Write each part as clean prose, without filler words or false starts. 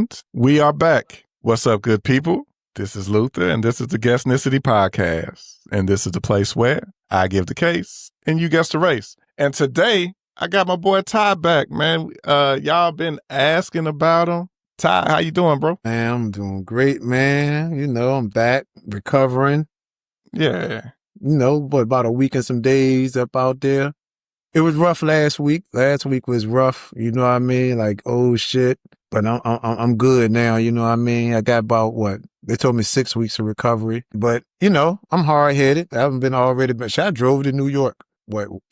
And we are back. What's up, good people? This is Luther, and this is the Guessnicity Podcast. And this is the place where I give the case, and you guess the race. And today, I got my boy Ty back, man. Y'all been asking about him. Ty, how you doing, bro? Man, I'm doing great, man. You know, I'm back, recovering. Yeah. You know, but about a week and some days up out there. It was rough last week. Last week was rough. You know what I mean? Like, oh shit. But I'm good now. You know what I mean? I got about they told me 6 weeks of recovery. But you know, I'm hard headed. I haven't been already. But I drove to New York.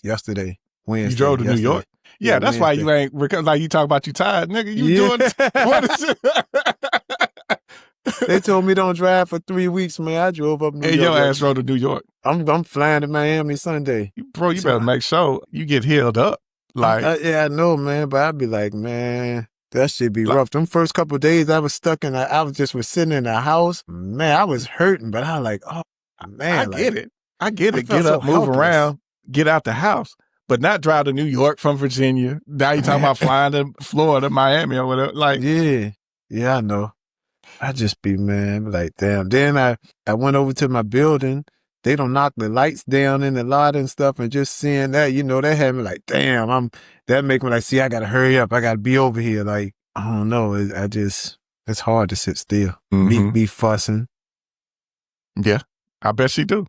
Yesterday, Wednesday. You drove to New York? Yeah, that's Wednesday. Why you ain't recovered. Like you talk about you tired, nigga. You doing what is it? They told me don't drive for 3 weeks, man. I drove up New York. And your ass drove to New York. I'm flying to Miami Sunday. Bro, you better make sure you get healed up. Like, yeah, I know, man. But I'd be like, man, that shit be rough. Them first couple of days I was stuck in, I was sitting in the house. Man, I was hurting, but I was like, oh, man. I get it. Get up, move around, get out the house. But not drive to New York from Virginia. Now you talking about flying to Florida, Miami, or whatever. Like, yeah, I know. I just be, man, like, damn. Then I went over to my building. They don't knock the lights down in the lot and stuff, and just seeing that, you know, that had me like, damn. That make me like, see, I gotta hurry up. I gotta be over here. Like, I don't know. It's hard to sit still. Mm-hmm. Be fussing. Yeah, I bet she do.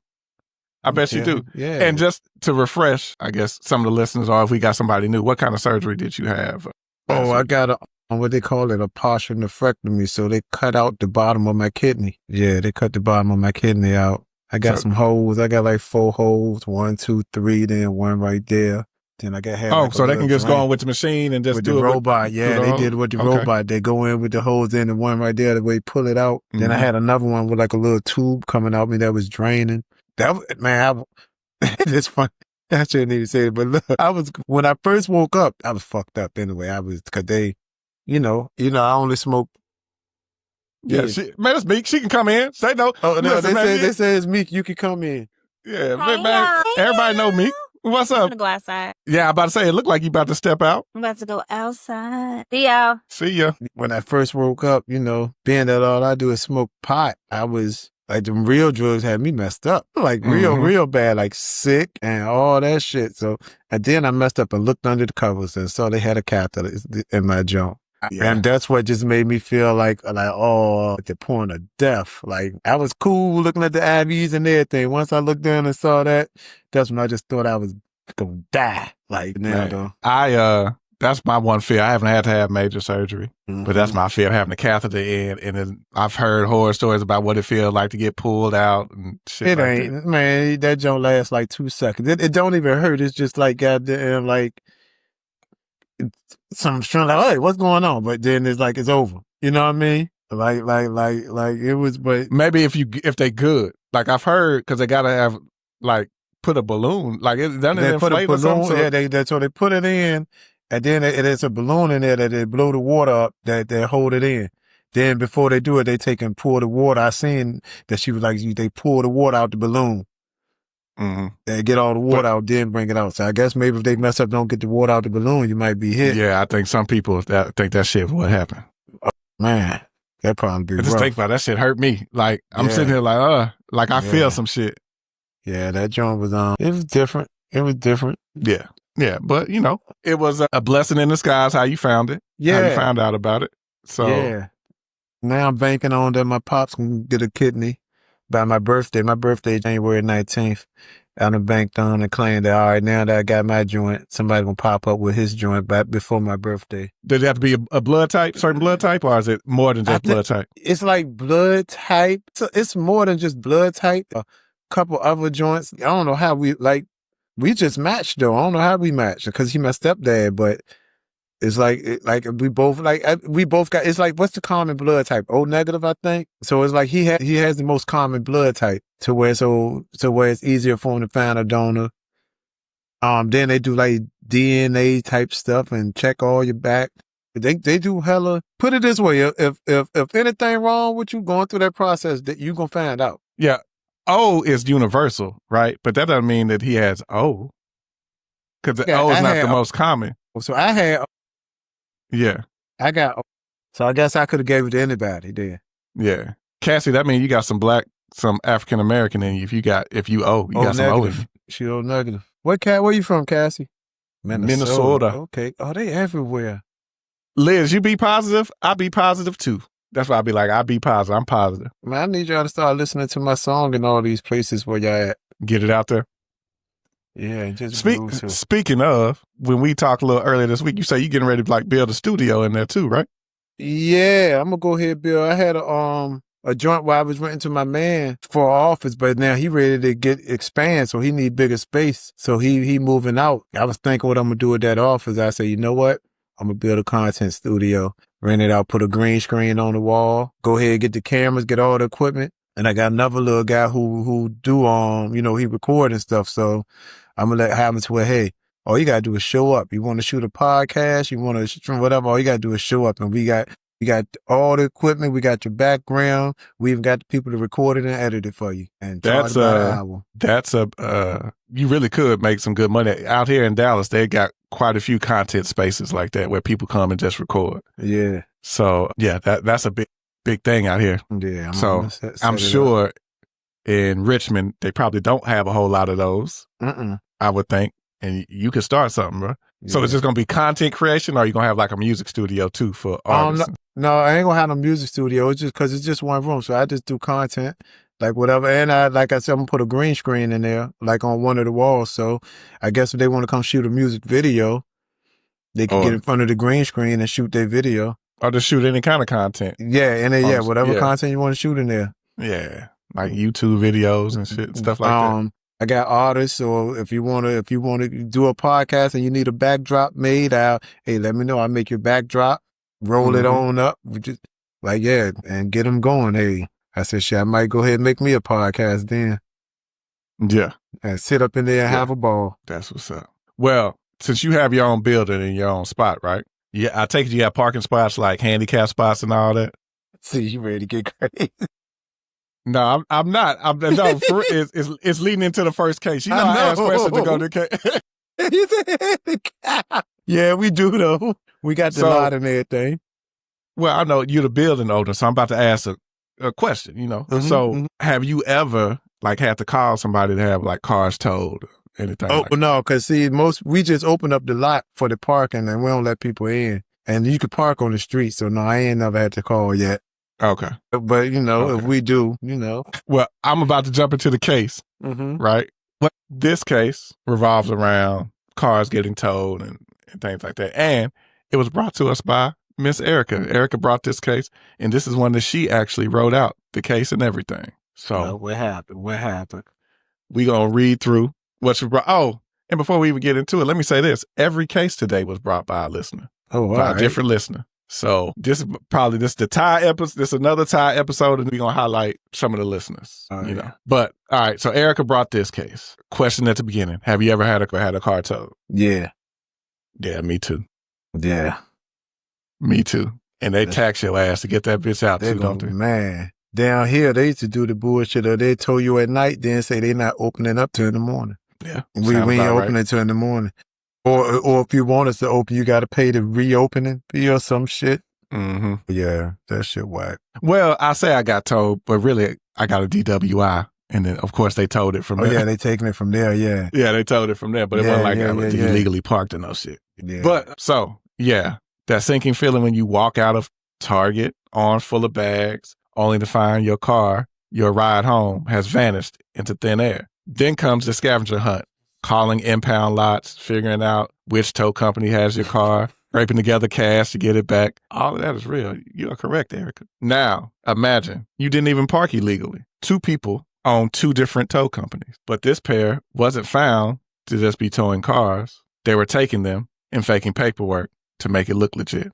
She do. Yeah. And just to refresh, I guess, some of the listeners, or if we got somebody new, what kind of surgery did you have? I got what they call it, a partial nephrectomy. So they cut out the bottom of my kidney. Yeah, they cut the bottom of my kidney out. I got some holes. I got like 4 holes, 1, 2, 3, then one right there. Then I got so they can just go on with the machine and just with do the it robot. They did with the robot. They go in with the holes in and one right there, the way pull it out. Mm-hmm. Then I had another one with like a little tube coming out me that was draining. It's funny. I shouldn't even say it, but look, when I first woke up, I was fucked up anyway. Cause they, you know, I only smoke. Yeah, it's Meek. She can come in. Say no. Oh, no, they say it's Meek. You can come in. Yeah, man. Everybody know Meek. What's up? I'm gonna go outside. Yeah, I'm about to say, it looked like you about to step out. I'm about to go outside. See y'all. See ya. When I first woke up, you know, being that all I do is smoke pot, I was like, the real drugs had me messed up. Like real bad, like sick and all that shit. So, and then I messed up and looked under the covers and saw they had a catheter in my joint. Yeah. And that's what just made me feel like, oh, the point of death. Like, I was cool looking at the IVs and everything. Once I looked down and saw that, that's when I just thought I was gonna die. Like, now, though. That's my one fear. I haven't had to have major surgery, but that's my fear, having a catheter in. And then I've heard horror stories about what it feels like to get pulled out and shit. It ain't, that. Man, that don't last like 2 seconds. It don't even hurt. It's just like, goddamn, like, some strong, like, hey, what's going on? But then it's like, it's over. You know what I mean? Like it was, but maybe if they good, like I've heard, because they gotta have like put a balloon, like it doesn't inflate or something. So. Yeah, so they put it in, and then it's a balloon in there that they blow the water up, that they hold it in. Then before they do it, they take and pour the water. I seen that she was like, they pour the water out the balloon. Mm-hmm. They get all the water out, then bring it out. So I guess maybe if they mess up, don't get the water out the balloon, you might be hit. Yeah, I think some people think that shit what happened. Oh, man, that probably be rough. Just think about it, that shit hurt me. Like I'm sitting here like I feel some shit. Yeah, that joint was it was different. Yeah, but you know, it was a blessing in disguise how you found it. Yeah, how you found out about it. So yeah, now I'm banking on that my pops can get a kidney by my birthday. My birthday, January 19th. I done banked on and claimed that, all right, now that I got my joint, somebody gonna pop up with his joint back before my birthday. Does it have to be a blood type, certain blood type, or is it more than just blood type? It's like blood type. So it's more than just blood type. A couple other joints. I don't know how we just matched though. I don't know how we matched because he my stepdad, but it's like we both got, it's like, what's the common blood type? O negative, I think. So it's like he has the most common blood type to where where it's easier for him to find a donor. Then they do like DNA type stuff and check all your back. They do hella. Put it this way: if anything wrong with you going through that process, that you gonna find out. Yeah, O is universal, right? But that doesn't mean that he has O, because O is not the most common. So I had. Yeah. I got. So I guess I could have gave it to anybody then. Yeah. Cassie, that means you got some African American in you. If you got some O in you. She O negative. Where you from, Cassie? Minnesota. Okay. Oh, they everywhere. Liz, you be positive? I be positive too. That's why I be like, I be positive. I'm positive. Man, I need y'all to start listening to my song in all these places where y'all at. Get it out there. Yeah, just Speaking of, when we talked a little earlier this week, you say you getting ready to like build a studio in there too, right? Yeah, I'm gonna go ahead, Bill. I had a joint where I was renting to my man for an office, but now he ready to expand, so he need bigger space. So he moving out. I was thinking what I'm gonna do with that office. I said, you know what? I'm gonna build a content studio, rent it out, put a green screen on the wall, go ahead, get the cameras, get all the equipment. And I got another little guy who do he record and stuff. So I'm gonna have him to where, hey, all you gotta do is show up. You want to shoot a podcast, you want to shoot whatever, all you gotta do is show up. And we got all the equipment, we got your background, we even got the people to record it and edit it for you. And that's you really could make some good money. Out here in Dallas, they got quite a few content spaces like that where people come and just record. Yeah. So yeah, that's a big thing out here. Yeah. I'm sure in Richmond, they probably don't have a whole lot of those. I would think. And you could start something, bro. Yeah. So it's just going to be content creation, or are you going to have like a music studio too for artists? No, I ain't going to have no music studio. It's just because it's just one room. So I just do content, like whatever. And like I said, I'm going to put a green screen in there, like on one of the walls. So I guess if they want to come shoot a music video, they can get in front of the green screen and shoot their video. Or just shoot any kind of content. Yeah, whatever content you want to shoot in there. Yeah, like YouTube videos and shit, stuff like that. I got artists, or if you want to do a podcast and you need a backdrop made out, hey, let me know. I'll make your backdrop, roll it on up, just and get them going. Hey, I said, shit, I might go ahead and make me a podcast then. Yeah. And sit up in there and have a ball. That's what's up. Well, since you have your own building and your own spot, right? Yeah, I take it you have parking spots like handicap spots and all that. See, you ready to get crazy. No, I'm not. It's leading into the first case. You know, I asked questions to go to case. Yeah, we do though. We got the lot and everything. Well, I know you're the building owner, so I'm about to ask a question, you know. Have you ever like had to call somebody to have like cars towed or anything? Oh, no, because see, we just open up the lot for the parking and we don't let people in. And you can park on the street, so no, I ain't never had to call yet. Okay. But, if we do, Well, I'm about to jump into the case, right? But this case revolves around cars getting towed and things like that. And it was brought to us by Miss Erica. Erica brought this case, and this is one that she actually wrote out, the case and everything. So what happened? We going to read through what she brought. Oh, and before we even get into it, let me say this. Every case today was brought by a listener. Oh, by a different listener. So this is the tie episode. This is another tie episode, and we're gonna highlight some of the listeners. know. But all right, so Erica brought this case. Question at the beginning: have you ever had a car towed? Yeah. Yeah, me too. Yeah, me too. And they tax your ass to get that bitch out too, don't they? Man, down here they used to do the bullshit. Or they tow you at night, then say they not opening up till in the morning. Yeah, we ain't opening till in the morning. Or if you want us to open, you got to pay the reopening fee or some shit. Yeah, that shit whack. Well, I say I got towed, but really I got a DWI. And then, of course, they towed it from there. Oh, yeah, they taking it from there, yeah. Yeah, they towed it from there, but it wasn't like I was illegally parked and no shit. Yeah. But, so, yeah, that sinking feeling when you walk out of Target, arms full of bags, only to find your car, your ride home, has vanished into thin air. Then comes the scavenger hunt. Calling impound lots, figuring out which tow company has your car, scraping together cash to get it back. All of that is real. You are correct, Erica. Now, imagine you didn't even park illegally. 2 people own 2 different tow companies, but this pair wasn't found to just be towing cars. They were taking them and faking paperwork to make it look legit.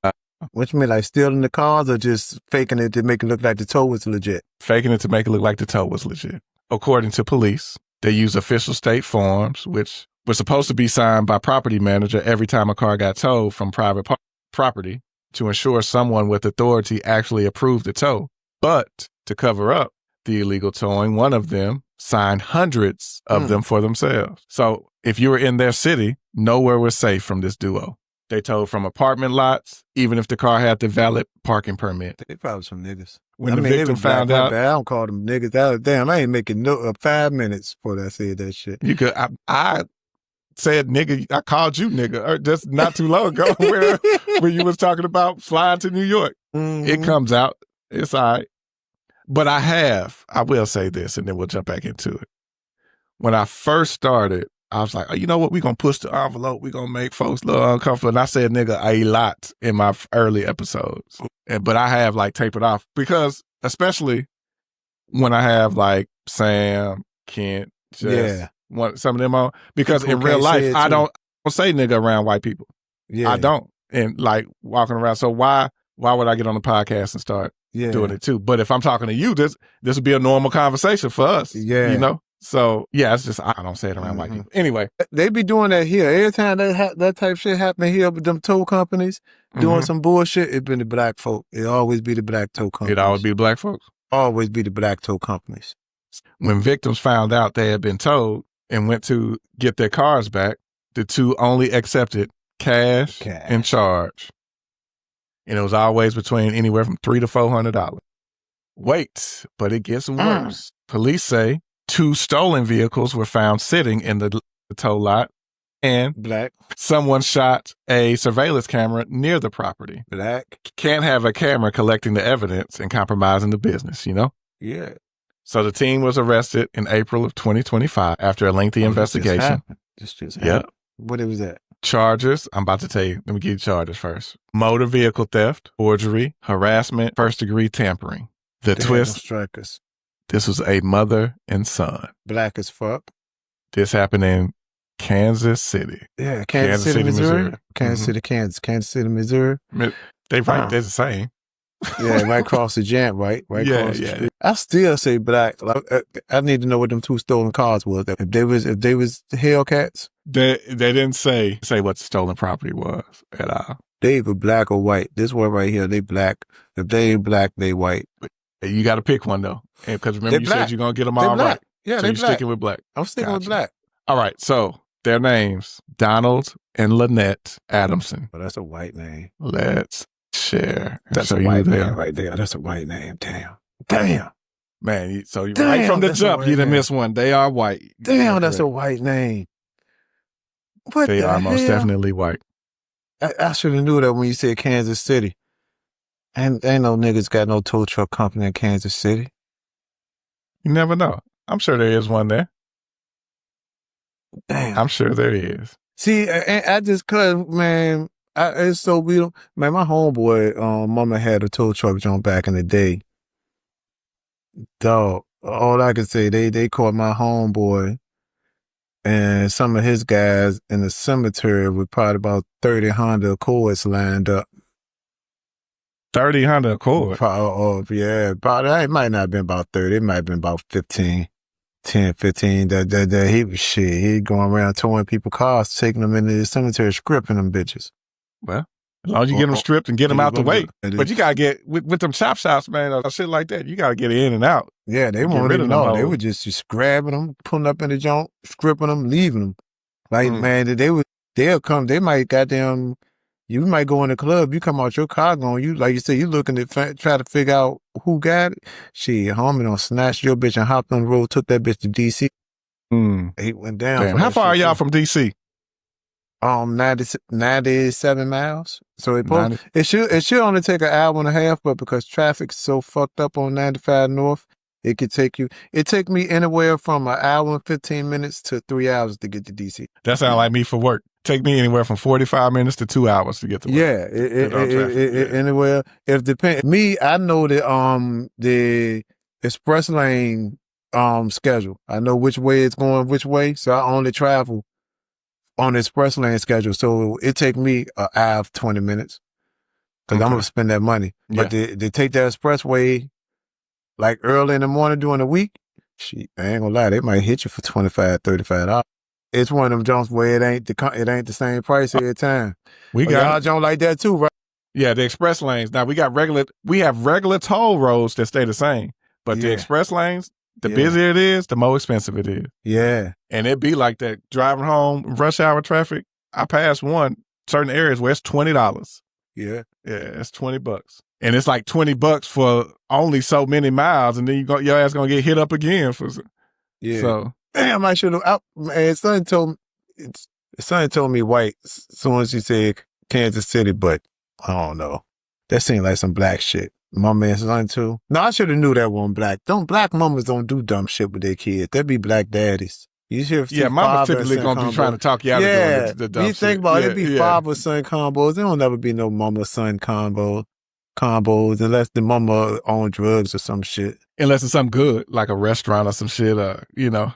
What you mean, like stealing the cars or just faking it to make it look like the tow was legit? Faking it to make it look like the tow was legit. According to police, they use official state forms, which were supposed to be signed by property manager every time a car got towed from private property to ensure someone with authority actually approved the tow. But to cover up the illegal towing, one of them signed hundreds of them for themselves. So if you were in their city, nowhere was safe from this duo. They towed from apartment lots, even if the car had the valid parking permit. They probably some niggas. When the victim found out, I don't call them niggas. Damn, I ain't making 5 minutes before I said that shit. you could. I said nigga. I called you nigga just not too long ago when you was talking about flying to New York. Mm-hmm. It comes out. It's all right. But I will say this, and then we'll jump back into it. When I first started, I was like, oh, you know what? We're going to push the envelope. We're going to make folks a little uncomfortable. And I said nigga a lot in my early episodes. But I have like tapered off because especially when I have like Sam, Kent, Jess, some of them on. Because people in real life, I don't say nigga around white people. Yeah. I don't. And like walking around. So why would I get on the podcast and start doing it too? But if I'm talking to you, this would be a normal conversation for us. Yeah. You know? So, yeah, it's just, I don't say it around white people. Anyway. They be doing that here. Every time that type of shit happening here with them tow companies doing some bullshit, it been the black folk. It always be the black tow companies. It always be the black folks? Always be the black tow companies. When victims found out they had been towed and went to get their cars back, the two only accepted cash. And charge. And it was always between anywhere from $300 to $400. Wait, but it gets worse. Police say 2 stolen vehicles were found sitting in the tow lot, and someone shot a surveillance camera near the property. Can't have a camera collecting the evidence and compromising the business, you know? Yeah. So the team was arrested in April of 2025 after a lengthy investigation. This just happened. What was that? Charges, I'm about to tell you. Let me give you charges first. Motor vehicle theft, forgery, harassment, first-degree tampering. The twist. Strikers. This was a mother and son. Black as fuck. This happened in Kansas City. Yeah, Kansas City, Missouri. Kansas City, Kansas. Kansas City, Missouri. They're the same. Yeah, right across the jam, right across the street. I still say black. Like, I need to know what them 2 stolen cars was. If they was Hellcats. They didn't say what the stolen property was at all. They either black or white. This one right here, they black. If they ain't black, they white. You got to pick one though, because remember you said you're gonna get them all right. Yeah, so you're sticking with black. I'm sticking with black. All right, so their names: Donald and Lynette Adamson. Oh, that's a white name. Let's share. That's a white name right there. That's a white name. Damn. Man, so right from the jump, you didn't miss one. They are white. Damn, that's a white name. What they are most definitely white. I should have knew that when you said Kansas City. And ain't no niggas got no tow truck company in Kansas City. You never know. I'm sure there is one there. Damn. I'm sure there is. See, I just, man, it's so weird. Man, my homeboy, mama had a tow truck joint back in the day. Dog, all I can say, they caught my homeboy and some of his guys in the cemetery with probably about 30 Honda Accords lined up. 30 Honda Accord? Yeah, probably. It might not have been about 30. It might have been about 15. 10, 15. That he was shit. He going around towing people cars, taking them into the cemetery, stripping them bitches. Well, as long as you get them stripped and get them out the way. But you got to get, with them chop shops, man, or shit like that, you got to get it in and out. Yeah, they won't even know. They were just grabbing them, pulling up in the junk, stripping them, leaving them. Like, man, they'll come, they might goddamn, you might go in the club, you come out your car going, you, like you said, you looking to try to figure out who got it. Shit, homie done snatched your bitch and hopped on the road, took that bitch to D.C. He went down. Damn, how far are y'all from D.C.? 97 miles. So it should only take an hour and a half, but because traffic's so fucked up on 95 North, it take me anywhere from an hour and 15 minutes to 3 hours to get to DC. That sounds like me for work. Take me anywhere from 45 minutes to 2 hours to get to work. Yeah, anywhere. If depend me, I know the express lane schedule. I know which way it's going which way, so I only travel on the express lane schedule. So it take me an hour 20 minutes because I'm gonna spend that money. But they take that expressway like early in the morning during the week. Shit, I ain't gonna lie, they might hit you for $25, $35. It's one of them jumps where it ain't the same price every time. We got y'all jump like that too, right? Yeah, the express lanes. Now we have regular toll roads that stay the same, but the express lanes, the busier it is, the more expensive it is. Yeah, and it be like that driving home rush hour traffic. I passed one certain areas where it's $20. Yeah. Yeah, it's $20. And it's like $20 for only so many miles, and then your ass gonna get hit up again for. Yeah. So damn, I should have. Man, son told me white as soon as he said Kansas City, but I don't know. That seemed like some black shit. My man son too. No, I should have knew that one black. Black mamas don't do dumb shit with their kids. They be black daddies. You hear? Yeah, mama typically gonna be trying to talk you out of doing the dumb shit. You think about it, be father son combos. There don't never be no mama son combos unless the mama on drugs or some shit. Unless it's something good, like a restaurant or some shit, Yeah.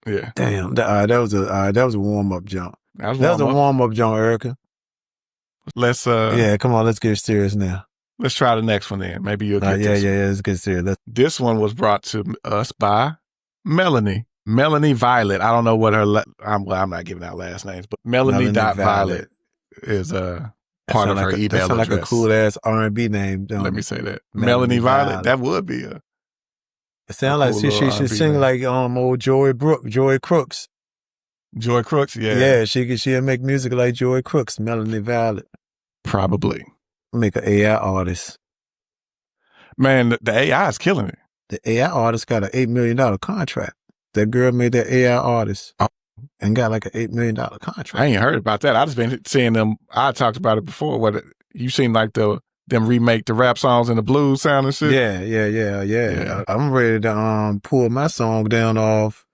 Yeah. Damn, that was a warm up jump. That was a warm up jump, Erica. Let's come on, let's get serious now. Let's try the next one then. Maybe you'll get this. Yeah, let's get serious. This one was brought to us by Melanie Violet. I don't know what her I'm not giving out last names, but Melanie.Violet is part of her email address. That sounds like a cool ass R&B name. Let me say that. Melanie Violet. That would be a. It sounds like she should sing like old Joy Crooks. Joy Crooks, yeah. Yeah, she'll make music like Joy Crooks, Melanie Violet. Probably. Make an AI artist. Man, the AI is killing it. The AI artist got an $8 million contract. That girl made that AI artist and got like an $8 million contract. I ain't heard about that. I just been seeing them. I talked about it before. You seen like them remake the rap songs and the blues sound and shit? Yeah. I'm ready to pull my song down off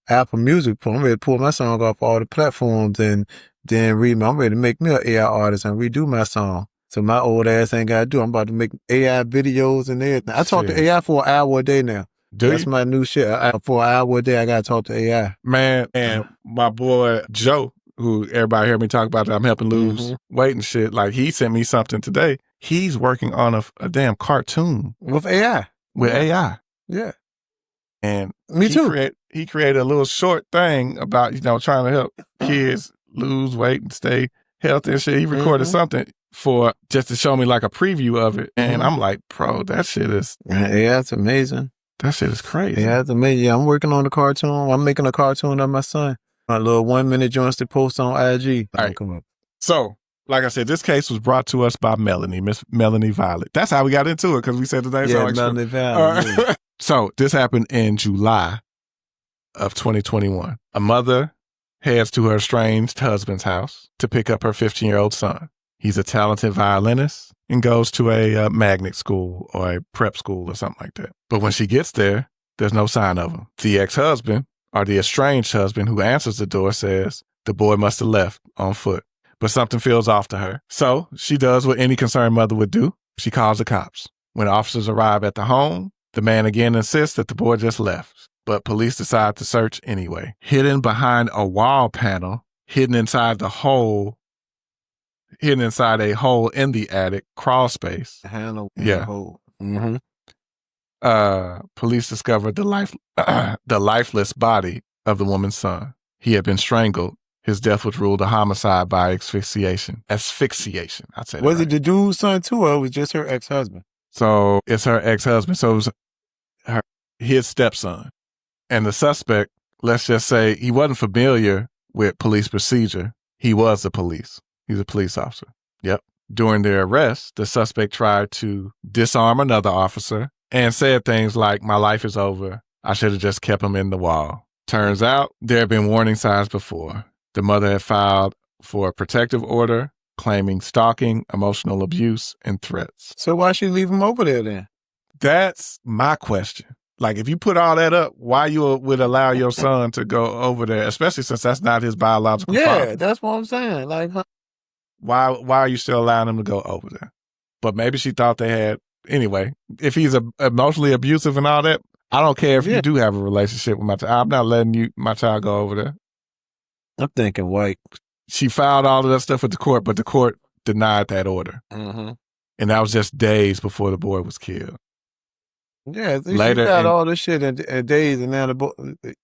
Apple Music. I'm ready to pull my song off all the platforms and then I'm ready to make me an AI artist and redo my song. So my old ass ain't got to do. I'm about to make AI videos and everything. I talk to AI for an hour a day now. That's my new shit. For an hour a day, I got to talk to AI. Man, and my boy Joe, who everybody heard me talk about that I'm helping lose weight and shit, like he sent me something today. He's working on a damn cartoon. With AI. With AI. Yeah. And me too. He created a little short thing about, trying to help kids lose weight and stay healthy and shit. He recorded something for just to show me like a preview of it. And I'm like, bro, that shit is. Yeah, it's amazing. That shit is crazy. Yeah, it's amazing. Yeah, I'm working on the cartoon. I'm making a cartoon of my son. My little 1 minute joints to post on IG. All right. Come up. So, like I said, this case was brought to us by Miss Melanie Violet. That's how we got into it, because we said the name. Yeah, Melanie Violet. Yeah. So, this happened in July of 2021. A mother heads to her estranged husband's house to pick up her 15-year-old son. He's a talented violinist and goes to a magnet school or a prep school or something like that. But when she gets there, there's no sign of him. The ex-husband, or the estranged husband who answers the door, says the boy must have left on foot. But something feels off to her. So she does what any concerned mother would do. She calls the cops. When officers arrive at the home, the man again insists that the boy just left. But police decide to search anyway. Hidden behind a wall panel, hidden inside a hole in the attic crawl space. Hole. Mm-hmm. Police discovered the lifeless body of the woman's son. He had been strangled. His death was ruled a homicide by asphyxiation. I'd say that. Was it the dude's son too, or it was just her ex-husband? So it's her ex-husband. So it was his stepson. And the suspect, let's just say, he wasn't familiar with police procedure. He was the police. He's a police officer. Yep. During their arrest, the suspect tried to disarm another officer and said things like, "My life is over. I should have just kept him in the wall." Turns out there had been warning signs before. The mother had filed for a protective order claiming stalking, emotional abuse, and threats. So why should you leave him over there then? That's my question. Like, if you put all that up, why you would allow your son to go over there, especially since that's not his biological father? Yeah, that's what I'm saying. Like, why are you still allowing him to go over there? But maybe she thought they had. Anyway, if he's emotionally abusive and all that, I don't care if you do have a relationship with my child. I'm not letting my child go over there. I'm thinking white. She filed all of that stuff with the court, but the court denied that order. Mm-hmm. And that was just days before the boy was killed. Yeah, later, she got all this shit in days, and now the boy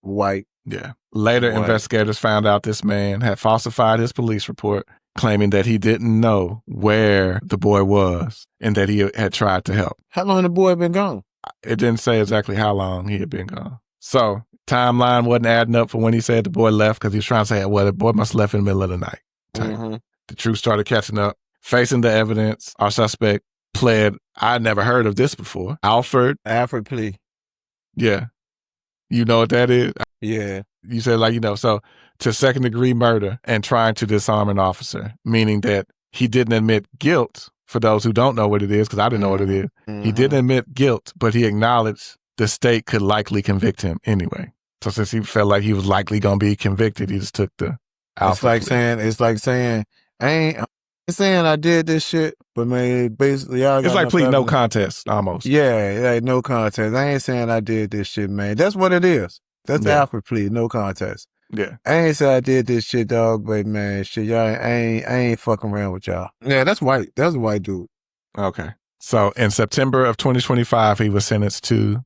white. Yeah. Later, investigators found out this man had falsified his police report, claiming that he didn't know where the boy was and that he had tried to help. How long the boy been gone? It didn't say exactly how long he had been gone. So, timeline wasn't adding up for when he said the boy left, because he was trying to say, well, the boy must have left in the middle of the night. tape. Mm-hmm. The truth started catching up. Facing the evidence, our suspect pled, I'd never heard of this before. Alford plea. Yeah. You know what that is? Yeah. You said so to second degree murder and trying to disarm an officer, meaning that he didn't admit guilt. For those who don't know what it is, because I didn't know what it is. Mm-hmm. He didn't admit guilt, but he acknowledged the state could likely convict him anyway. So since he felt like he was likely going to be convicted, he just took the Alford plea. It's like saying, I ain't saying I did this shit, but man, basically y'all got It's like pleading no evidence. contest almost. Yeah, like no contest. I ain't saying I did this shit, man. That's what it is. That's the Alford plea, no contest. Yeah. I ain't say I did this shit, dog, but man, shit, y'all, I ain't fucking around with y'all. Yeah, that's white. That's a white dude. Okay. So in September of 2025, he was sentenced to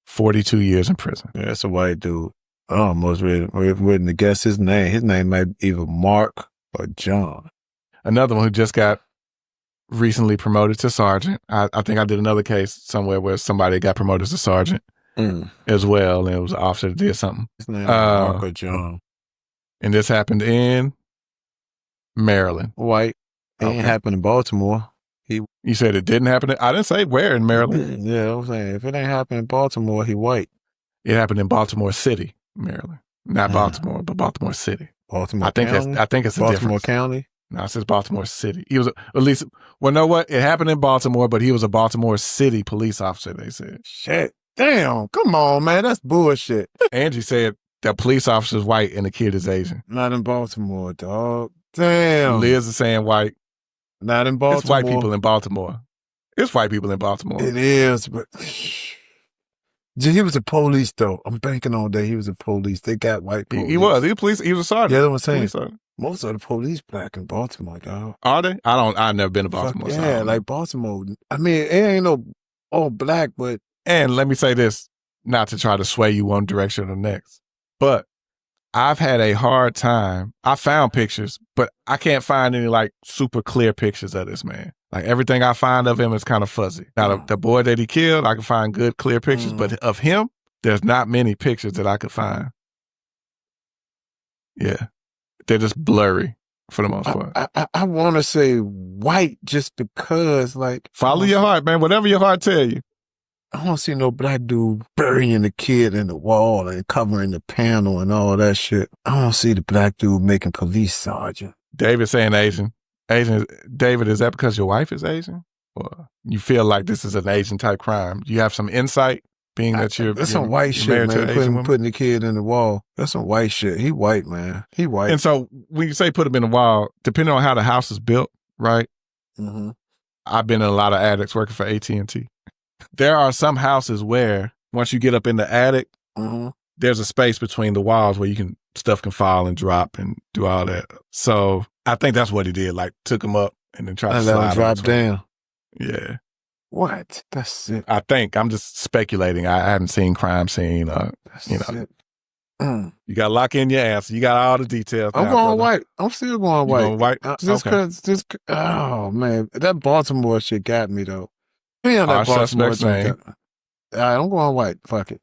42 years in prison. Yeah, that's a white dude. I almost written to guess his name. His name might be either Mark or John. Another one who just got recently promoted to sergeant. I think I did another case somewhere where somebody got promoted to sergeant as well, and it was an officer that did something. His name is Mark or John. And this happened in Maryland. White. It ain't happened in Baltimore. You said it didn't happen? I didn't say where in Maryland. Yeah, I'm saying, if it ain't happened in Baltimore, he white. It happened in Baltimore City, Maryland. Not Baltimore, but Baltimore City. Baltimore I think County? I think it's a Baltimore difference. County? No, it says Baltimore City. He was, at least, well, know what? It happened in Baltimore, but he was a Baltimore City police officer, they said. Shit. Damn. Come on, man. That's bullshit. Angie said the police officer's white and the kid is Asian. Not in Baltimore, dog. Damn. Liz is saying white. Not in Baltimore. It's white people in Baltimore. It's white people in Baltimore. It is, but he was a police, though. I'm banking on that he was a police. They got white police. He was. He was a police. He was a sergeant. Yeah, that's what I'm saying. Sergeant. Most of the police black in Baltimore, dog. Are they? I've never been to Baltimore. Fuck, so yeah, like Baltimore. I mean, it ain't no all black, but. And let me say this, not to try to sway you one direction or the next, but I've had a hard time. I found pictures, but I can't find any like super clear pictures of this man. Like everything I find of him is kind of fuzzy. Now the boy that he killed, I can find good clear pictures, but of him, there's not many pictures that I could find. Yeah. They're just blurry for the most part. I want to say white just because, like... Follow your heart, man. Whatever your heart tell you. I don't see no black dude burying the kid in the wall and covering the panel and all that shit. I don't see the black dude making police sergeant. David saying Asian. David, is that because your wife is Asian? Or you feel like this is an Asian type crime? Do you have some insight, being that That's some white shit, man. Putting the kid in the wall. That's some white shit. He white, man. He white. And so when you say put him in the wall, depending on how the house is built, right? Mm-hmm. I've been in a lot of attics working for AT&T. There are some houses where once you get up in the attic, there's a space between the walls where stuff can fall and drop and do all that. So I think that's what he did. Like took him up and then tried to slide let him drop down. Yeah. What? That's it. I think I'm just speculating. I haven't seen crime scene. You got to lock in your answer. You got all the details. I'm going white. I'm still going white. Going white? Oh man, that Baltimore shit got me though. Yeah, that Baltimore shit. I'm going white. Fuck it.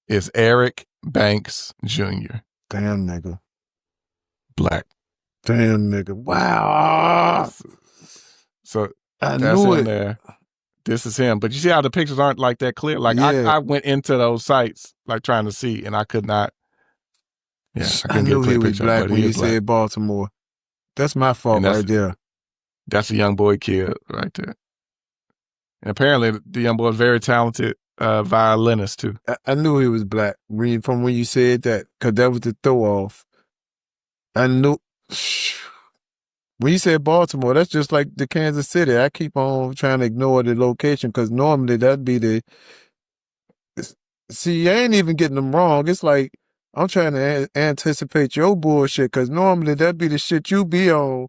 It's Eric Banks Jr. Damn nigga. Black. Damn nigga. Wow. So I that's knew in it. there. This is him. But you see how the pictures aren't like that clear? Like I went into those sites like trying to see and I could not. Yeah, I couldn't get a clear picture. Black when you said Baltimore. That's my fault right there. That's a young boy kid right there. And apparently the young boy was very talented violinist too. I knew he was black from when you said that, because that was the throw off. I knew. When you said Baltimore, that's just like the Kansas City. I keep on trying to ignore the location because normally that'd be the. See, I ain't even getting them wrong. It's like I'm trying to anticipate your bullshit because normally that'd be the shit you be on.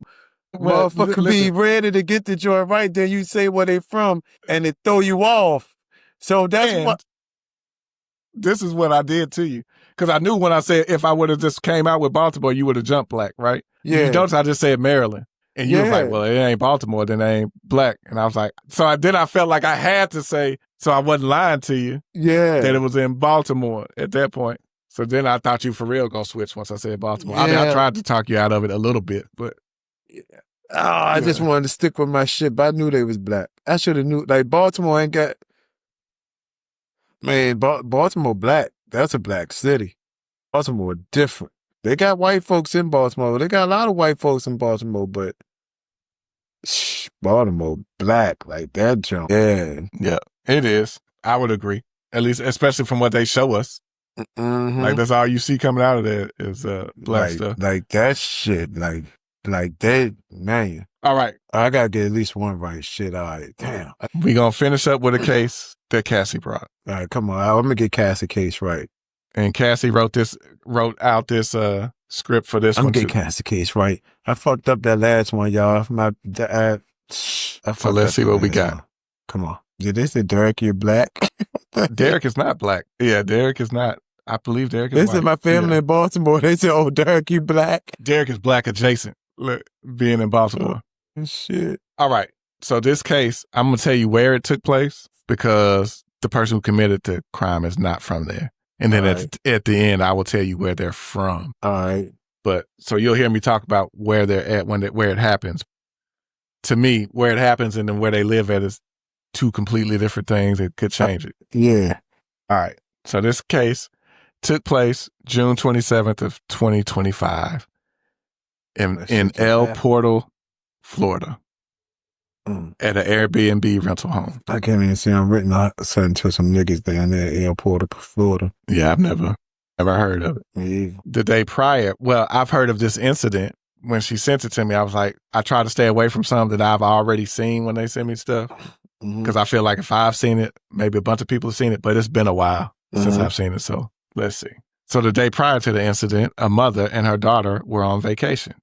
Well, motherfucker be ready to get the joint right, then you say where they from and it throw you off. So that's what. This is what I did to you. Because I knew when I said if I would have just came out with Baltimore, you would have jumped black, right? Yeah. You notice I just said Maryland. And you was like, well, it ain't Baltimore, then it ain't black. And I was like, then I felt like I had to say, so I wasn't lying to you. Yeah. That it was in Baltimore at that point. So then I thought you for real gonna switch once I said Baltimore. I mean, I tried to talk you out of it a little bit, but I just wanted to stick with my shit, but I knew they was black. I should have knew. Like, Baltimore ain't got... Man, Baltimore black. That's a black city. Baltimore different. They got white folks in Baltimore. They got a lot of white folks in Baltimore, but Baltimore black, like that jump. Yeah, it is. I would agree. At least, especially from what they show us. Mm-hmm. Like, that's all you see coming out of there is black stuff. Like that shit. Like they, man. All right. I gotta get at least one right. Shit, all right. Damn. We gonna finish up with a case that Cassie brought. All right, come on. I'm gonna get Cassie case right. And Cassie wrote out this script for this one too. I'm gonna get Cassie case right. I fucked up that last one, y'all. So let's see what we got. One. Come on. Did they say Derek, you're black? Derek is not black. Yeah, Derek is not. I believe Derek is They white. said my family in Baltimore. They said, oh, Derek, you black? Derek is black adjacent, being in Baltimore. Oh, shit. All right. So this case, I'm going to tell you where it took place because the person who committed the crime is not from there. And then at the end, I will tell you where they're from. All right. But so you'll hear me talk about where they're at where it happens. To me, where it happens and then where they live at is two completely different things. It could change it. Yeah. All right. So this case took place June 27th of 2025 in El Portal, Florida, at an Airbnb rental home. I can't even see I'm written something to some niggas down there in El Portal, Florida. Yeah, I've never heard of it. Yeah. The day prior, well, I've heard of this incident. When she sent it to me, I was like, I try to stay away from some that I've already seen when they send me stuff. Because I feel like if I've seen it, maybe a bunch of people have seen it, but it's been a while since I've seen it. So let's see. So the day prior to the incident, a mother and her daughter were on vacation,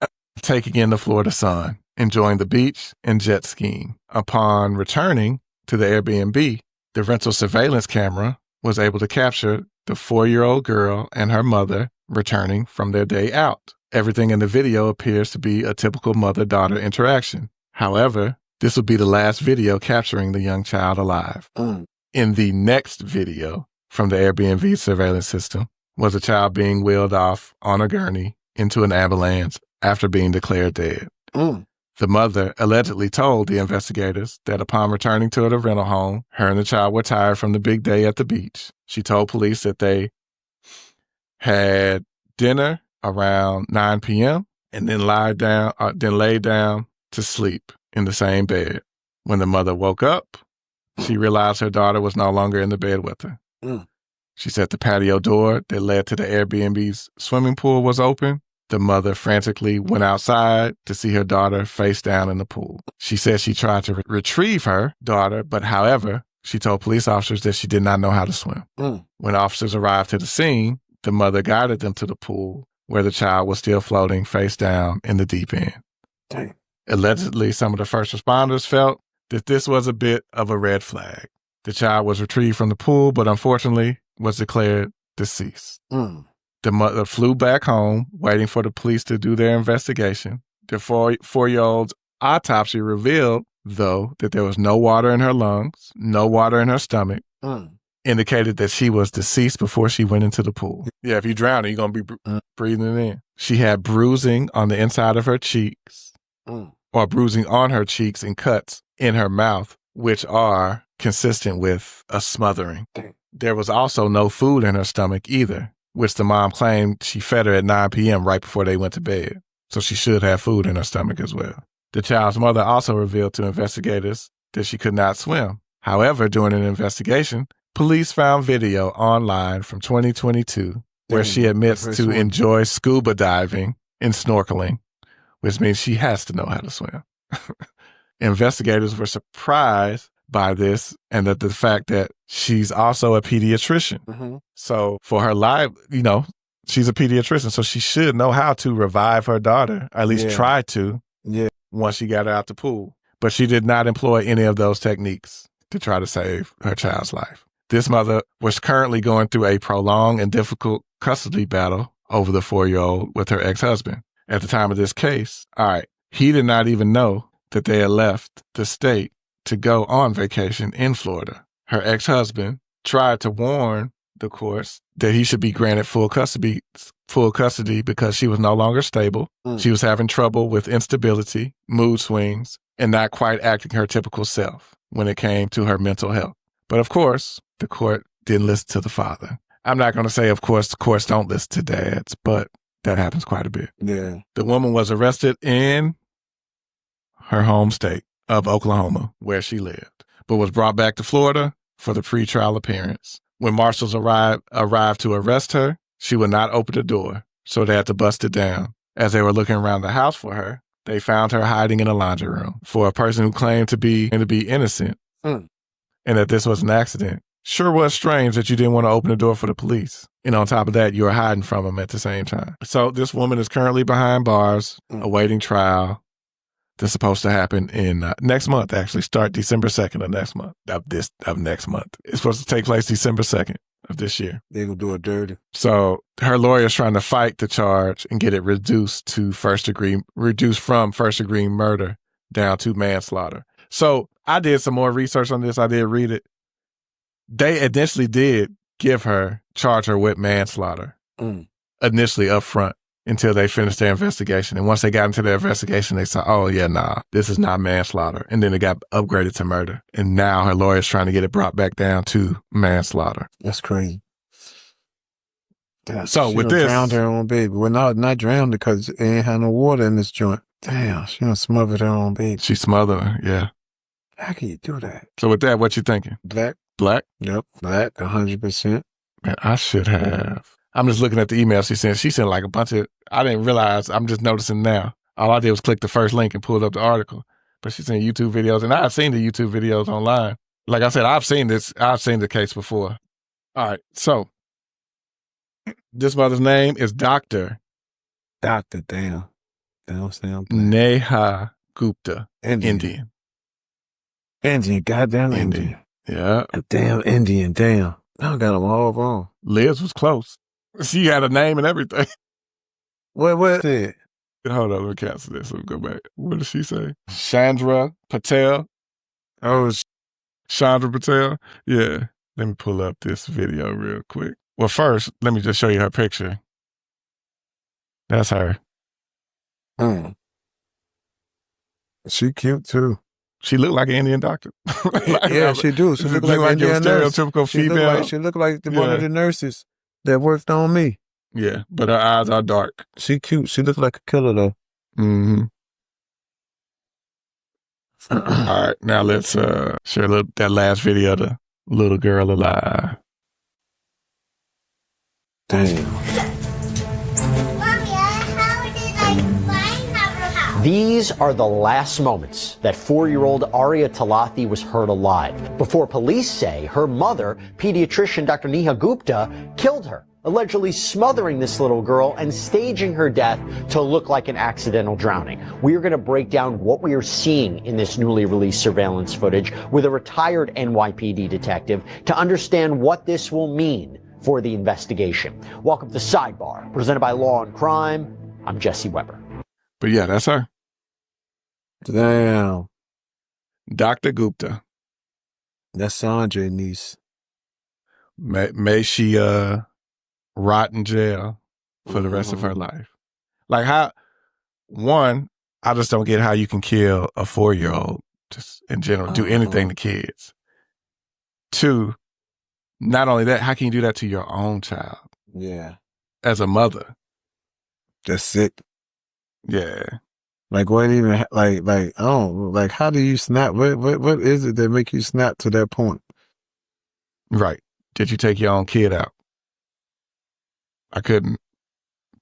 taking in the Florida sun, enjoying the beach and jet skiing. Upon returning to the Airbnb, the rental surveillance camera was able to capture the 4-year-old girl and her mother returning from their day out. Everything in the video appears to be a typical mother-daughter interaction. However, this would be the last video capturing the young child alive. In the next video from the Airbnb surveillance system was a child being wheeled off on a gurney into an ambulance after being declared dead. The mother allegedly told the investigators that upon returning to the rental home, her and the child were tired from the big day at the beach. She told police that they had dinner around 9 p.m. and then laid down to sleep in the same bed. When the mother woke up, she realized her daughter was no longer in the bed with her. She said the patio door that led to the Airbnb's swimming pool was open. The mother frantically went outside to see her daughter face down in the pool. She said she tried to retrieve her daughter, but however, she told police officers that she did not know how to swim. When officers arrived to the scene, the mother guided them to the pool where the child was still floating face down in the deep end. Dang. Allegedly, some of the first responders felt that this was a bit of a red flag. The child was retrieved from the pool, but unfortunately was declared deceased. The mother flew back home, waiting for the police to do their investigation. The 4-year-old's autopsy revealed, though, that there was no water in her lungs, no water in her stomach, indicated that she was deceased before she went into the pool. Yeah, if you drown, you're going to be breathing it in. She had bruising on the inside of her cheeks, or bruising on her cheeks and cuts in her mouth, which are consistent with a smothering. There was also no food in her stomach either, which the mom claimed she fed her at 9 p.m. right before they went to bed. So she should have food in her stomach as well. The child's mother also revealed to investigators that she could not swim. However, during an investigation, police found video online from 2022 where she admits to enjoy scuba diving and snorkeling, which means she has to know how to swim. Investigators were surprised by this and that the fact that she's also a pediatrician. So for her life, she's a pediatrician, so she should know how to revive her daughter, or at least try to, once she got her out the pool. But she did not employ any of those techniques to try to save her child's life. This mother was currently going through a prolonged and difficult custody battle over the 4-year-old with her ex-husband. At the time of this case, he did not even know that they had left the state to go on vacation in Florida. Her ex-husband tried to warn the courts that he should be granted full custody because she was no longer stable. She was having trouble with instability, mood swings, and not quite acting her typical self when it came to her mental health. But of course, the court didn't listen to the father. I'm not going to say, of course, the courts don't listen to dads, but that happens quite a bit. Yeah. The woman was arrested in her home state of Oklahoma, where she lived, but was brought back to Florida for the pretrial appearance. When marshals arrived to arrest her, she would not open the door, so they had to bust it down. As they were looking around the house for her, they found her hiding in a laundry room. For a person who claimed to be innocent and that this was an accident, sure was strange that you didn't want to open the door for the police. And on top of that, you were hiding from them at the same time. So this woman is currently behind bars, awaiting trial. That's supposed to happen in next month, actually. Start December 2nd of next month. Of next month. It's supposed to take place December 2nd of this year. They're going to do it dirty. So her lawyer is trying to fight the charge and get it reduced from first degree murder down to manslaughter. So I did some more research on this. I did read it. They initially did charge her with manslaughter initially up front until they finished their investigation. And once they got into their investigation, they said, oh yeah, nah, this is not manslaughter. And then it got upgraded to murder. And now her lawyer's trying to get it brought back down to manslaughter. That's crazy. God, so she with this, drowned her own baby. Well, not drowned because it ain't had no water in this joint. Damn, she done smothered her own baby. She smothered her, yeah. How can you do that? So with that, what you thinking? Black? Yep, black, 100%. Man, I should have. I'm just looking at the email she sent. She sent like a bunch of, I didn't realize, I'm just noticing now. All I did was click the first link and pulled up the article. But she sent YouTube videos, and I've seen the YouTube videos online. Like I said, I've seen the case before. All right, so this mother's name is Dr. Damn. Neha Gupta, Indian. Goddamn Indian. Yeah. A damn Indian, damn. I got them all wrong. Liz was close. She had a name and everything. What is it? Hold on, let me cancel this. Let me go back. What did she say? Chandra Patel. Oh, Chandra Patel? Yeah. Let me pull up this video real quick. Well, first, let me just show you her picture. That's her. She cute, too. She looked like an Indian doctor. Yeah, she do. She look like an Indian nurse. Stereotypical female. She look like one of the nurses that worked on me. Yeah, but her eyes are dark. She cute. She look like a killer, though. Mm-hmm. All right, now let's share that last video of the little girl alive. Damn. These are the last moments that 4-year-old Arya Talathi was heard alive before police say her mother, pediatrician Dr. Neha Gupta, killed her, allegedly smothering this little girl and staging her death to look like an accidental drowning. We are going to break down what we are seeing in this newly released surveillance footage with a retired NYPD detective to understand what this will mean for the investigation. Welcome to Sidebar, presented by Law and Crime. I'm Jesse Weber. But yeah, that's her. Damn. Dr. Gupta. That's Sanjay's niece. May she rot in jail for the rest of her life. Like I just don't get how you can kill a 4-year-old just in general, do anything to kids. 2, not only that, how can you do that to your own child? Yeah. As a mother. That's sick. Yeah. Like what even like how do you snap? What is it that make you snap to that point? Right. Did you take your own kid out? I couldn't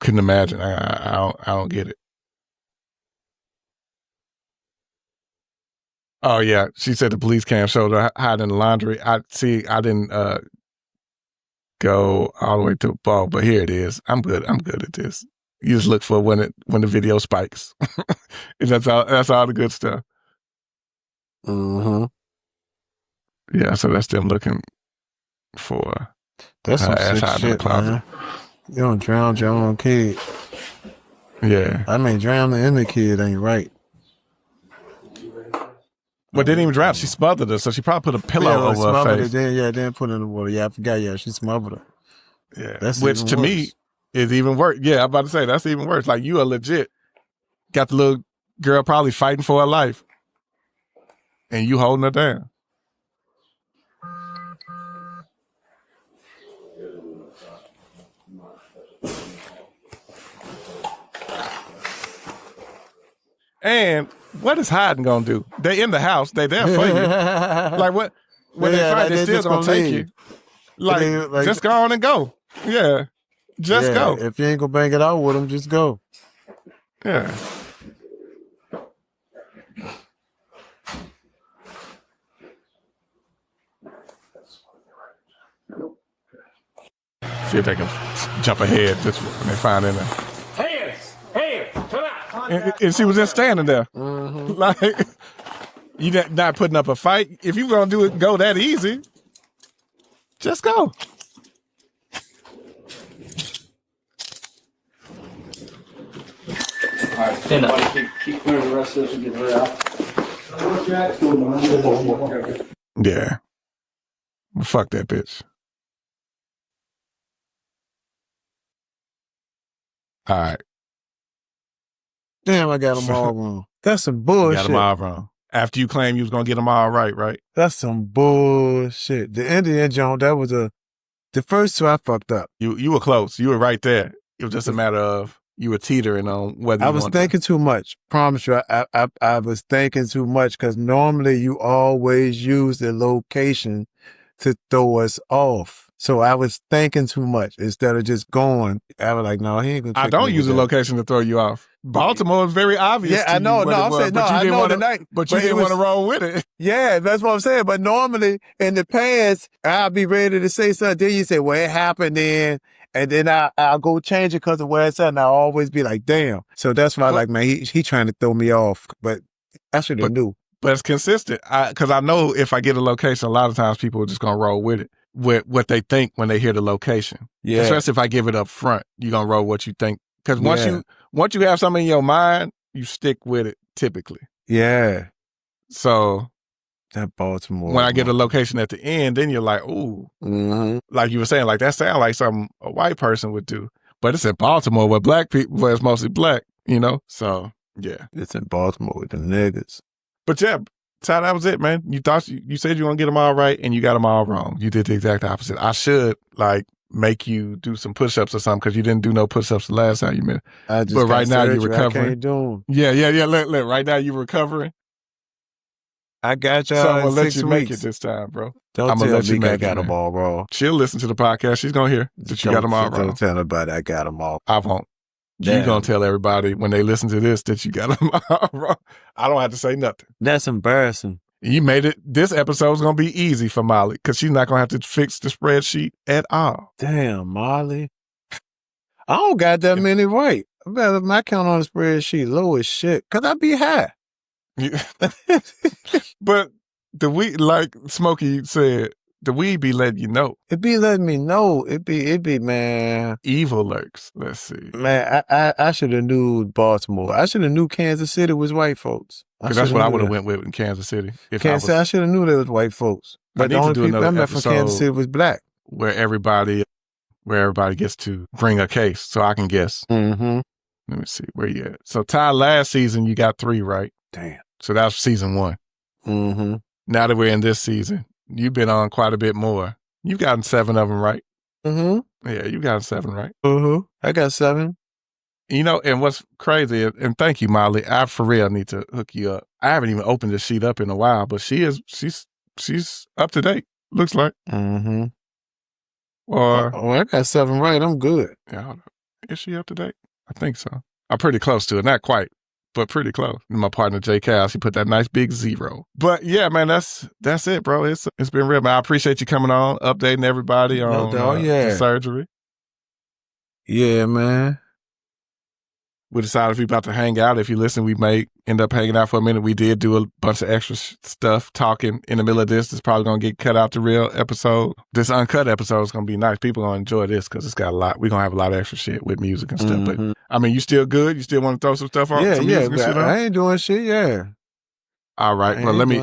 imagine. I don't get it. Oh yeah, she said the police cam showed her hiding in the laundry. I didn't go all the way to the ball, but here it is. I'm good at this. You just look for when the video spikes. And that's all the good stuff. Mm-hmm. Yeah, so that's them looking for that's some sick shit, man. You don't drown your own kid. Yeah. I mean, drowning in the kid ain't right. But didn't even drown. She smothered her, so she probably put a pillow over her face. Then put her in the water. Yeah, I forgot. Yeah, she smothered her. Yeah. That's Which even to worse. me is even worse. Yeah, I'm about to say that's even worse. Like you are legit. Got the little girl probably fighting for her life. And you holding her down. And what is hiding gonna do? They in the house. They there for you. Like what? When they fight, they still gonna take you. Like, just go on and go. Yeah. Just go. If you ain't gonna bang it out with them, just go. Yeah. See if they can jump ahead just when they find in there. Hey, come out. And she was just standing there. Mm-hmm. Like, you not putting up a fight. If you gonna do it, go that easy, just go. Stand up. Keep clearing the rest of this and get her out. Yeah. Fuck that bitch. All right. Damn, I got them all wrong. That's some You bullshit. got them all wrong. After you claim you was gonna get them all right, right? That's some bullshit. The Indian Jones, that was the first two I fucked up. You were close. You were right there. It was just a matter of you were teetering on whether you I was thinking too much. Promise you, I was thinking too much because normally you always use the location to throw us off. So I was thinking too much instead of just going. I was like, no, he ain't gonna. I don't use the location to throw you off. Baltimore is very obvious. Yeah, I know. No, I'm saying no. I know tonight, but you didn't want to roll with it. Yeah, that's what I'm saying. But normally in the past, I'll be ready to say something. Then you say, well, it happened then. And then I'll go change it because of where it's at. And I'll always be like, damn. So that's why, like, man, he trying to throw me off. But I should have knew. But it's consistent. Because I know if I get a location, a lot of times people are just going to roll with it. With what they think when they hear the location. Yeah. Especially if I give it up front, you're going to roll what you think. Because once you have something in your mind, you stick with it typically. Yeah. So that Baltimore. When I get a location at the end, then you're like, ooh. Mm-hmm. Like you were saying, like that sounds like something a white person would do. But it's in Baltimore where black people, where it's mostly black, you know? So, yeah. It's in Baltimore with the niggas. But yeah, Ty, that was it, man. You thought you said you were going to get them all right and you got them all wrong. You did the exact opposite. I should, like, make you do some push-ups or something because you didn't do no push-ups the last time you met. But right now you're recovering. I can't do them. Yeah. Look, right now you're recovering. I got y'all. So I'm in gonna 6 let you weeks. make it this time, bro. Don't I'm tell gonna let you me make I got it, them man. all wrong. She'll listen to the podcast. She's gonna hear that you got them all wrong. Don't tell nobody I got them all. I won't. You're gonna tell everybody when they listen to this that you got them all wrong. I don't have to say nothing. That's embarrassing. You made it. This episode's gonna be easy for Molly because she's not gonna have to fix the spreadsheet at all. Damn, Molly. I don't got that many right. I better my count on the spreadsheet low as shit because I be high. Yeah. But the weed, like Smokey said, the weed be letting you know. It be letting me know. It be, man. Evil lurks. Let's see. Man, I should have knew Baltimore. I should have knew Kansas City was white folks. Because that's what I would have went with in Kansas City. I should have knew there was white folks. But the only people I met from Kansas City was black. Where everybody gets to bring a case, so I can guess. Mm-hmm. Let me see where you at. So Ty, last season you got 3 right. Damn. So that was season 1. Mm-hmm. Now that we're in this season, you've been on quite a bit more. You've gotten 7 of them right. Mm-hmm. Yeah, you've gotten 7 right. Mm-hmm. I got 7. You know, and what's crazy, and thank you, Molly. I for real need to hook you up. I haven't even opened this sheet up in a while, but she's up to date. Looks like. Mm-hmm. Or I got 7 right. I'm good. Yeah, I don't know. Is she up to date? I think so. I'm pretty close to it. Not quite, but pretty close. And my partner Jay Cal, she put that nice big 0. But yeah, man, that's it, bro. It's been real, man. I appreciate you coming on, updating everybody on the surgery. Yeah, man. We decided if we about to hang out. If you listen, we may end up hanging out for a minute. We did do a bunch of extra stuff talking in the middle of this. It's probably going to get cut out the real episode. This uncut episode is going to be nice. People are going to enjoy this because it's got a lot. We're going to have a lot of extra shit with music and stuff. Mm-hmm. But I mean, you still good? You still want to throw some stuff on? Yeah, some music and shit on? I ain't doing shit, yeah. All right. Well, let me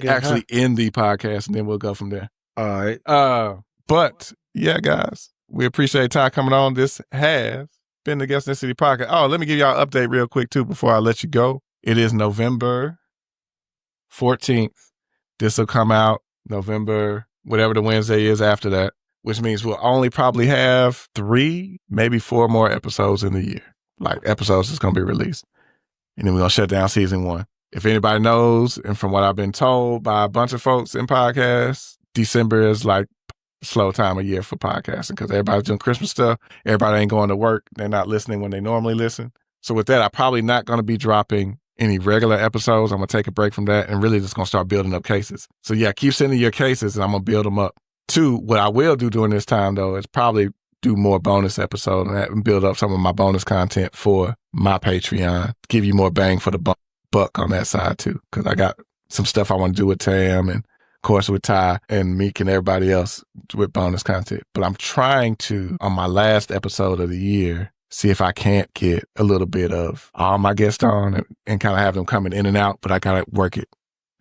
actually end the podcast and then we'll go from there. All right. But yeah, guys, We appreciate Ty coming on. This has been the Guessnicity Podcast. Oh, let me give y'all an update real quick, too, before I let you go. It is November 14th. This will come out November, whatever the Wednesday is after that, which means we'll only probably have 3, maybe 4 more episodes in the year. Like episodes that's going to be released. And then we're going to shut down season 1. If anybody knows, and from what I've been told by a bunch of folks in podcasts, December is like slow time of year for podcasting because everybody's doing Christmas stuff. Everybody ain't going to work. They're not listening when they normally listen. So with that, I'm probably not going to be dropping any regular episodes. I'm going to take a break from that and really just going to start building up cases. So yeah, keep sending your cases and I'm going to build them up. 2, what I will do during this time though is probably do more bonus episodes and build up some of my bonus content for my Patreon. Give you more bang for the buck on that side too. Because I got some stuff I want to do with Tam and of course with Ty and Meek and everybody else with bonus content. But I'm trying to, on my last episode of the year, see if I can't get a little bit of all my guests on and kind of have them coming in and out, but I got to work it.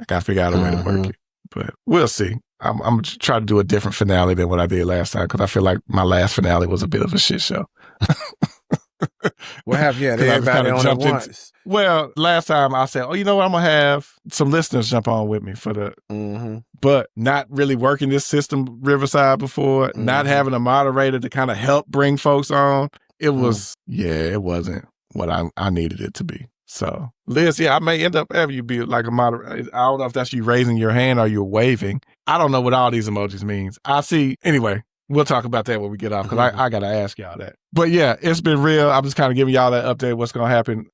I got to figure out a way to work it. But we'll see. I'm going to try to do a different finale than what I did last time because I feel like my last finale was a bit of a shit show. What have you had everybody on at once? Well, last time I said, oh, you know what? I'm going to have some listeners jump on with me for the, but not really working this system Riverside before, not having a moderator to kind of help bring folks on. It was, it wasn't what I needed it to be. So, Liz, I may end up having you be like a moderator. I don't know if that's you raising your hand or you're waving. I don't know what all these emojis means. I see. Anyway, we'll talk about that when we get off because I got to ask y'all that. But yeah, it's been real. I'm just kind of giving y'all that update, what's going to happen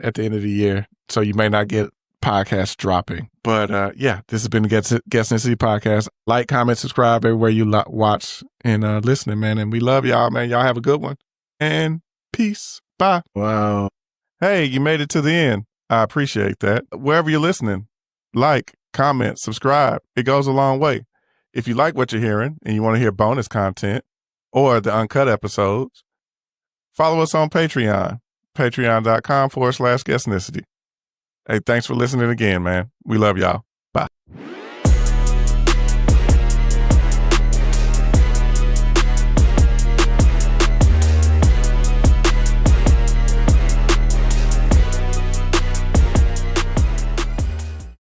at the end of the year. So you may not get podcasts dropping. But this has been the Guessnicity Podcast. Like, comment, subscribe everywhere you watch and listening, man. And we love y'all, man. Y'all have a good one. And peace. Bye. Wow. Hey, you made it to the end. I appreciate that. Wherever you're listening, like, comment, subscribe. It goes a long way. If you like what you're hearing and you want to hear bonus content or the uncut episodes, follow us on Patreon, patreon.com/Guessnicity. Hey, thanks for listening again, man. We love y'all.